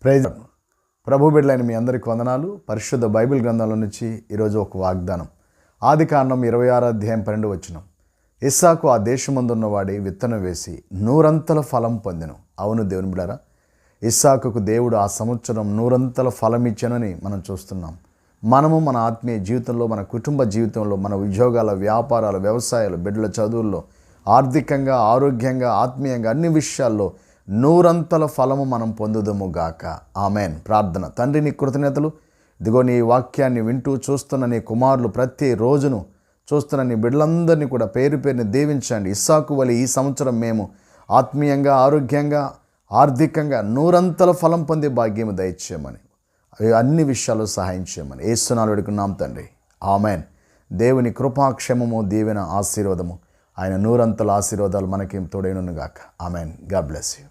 Praise ప్రభు బిడ్డలైన మీ అందరికీ వందనాలు. పరిశుద్ధ బైబిల్ గ్రంథంలో నుంచి ఈరోజు ఒక వాగ్దానం. ఆదికాండం 26:12 ఇస్సాకు ఆ దేశమందున్న వాడి విత్తనం వేసి నూరంతల ఫలం పొందెను. అవును దేవుని బిడ్డలారా, ఇస్సాకుకు దేవుడు ఆ సంవత్సరం నూరంతల ఫలం ఇచ్చానని మనం చూస్తున్నాం. మనము మన ఆత్మీయ జీవితంలో, మన కుటుంబ జీవితంలో, మన ఉద్యోగాల, వ్యాపారాల, వ్యవసాయాలు, బిడ్డల చదువుల్లో, ఆర్థికంగా, ఆరోగ్యంగా, ఆత్మీయంగా అన్ని విషయాల్లో నూరంతల ఫలము మనం పొందుదము గాక. ఆమెన్. ప్రార్థన. తండ్రి, నీ కృతజ్ఞతలు. ఇదిగో నీ వాక్యాన్ని వింటూ చూస్తున్న నీ కుమారులు ప్రతి రోజును చూస్తున్న నీ బిడ్డలందరినీ కూడా పేరు పేరుని దీవించండి. ఇస్సాకు వలె ఈ సంవత్సరం మేము ఆత్మీయంగా, ఆరోగ్యంగా, ఆర్థికంగా నూరంతల ఫలం పొందే భాగ్యము దయచేయమని, అన్ని విషయాలు సహాయం చేయమని యేసునామములో వేడుకున్నాం తండ్రి. ఆమెన్. దేవుని కృపాక్షేమము, దీవెన, ఆశీర్వాదము, ఆయన నూరంతల ఆశీర్వాదాలు మనకి తోడైనను గాక. ఆమెన్. God bless you.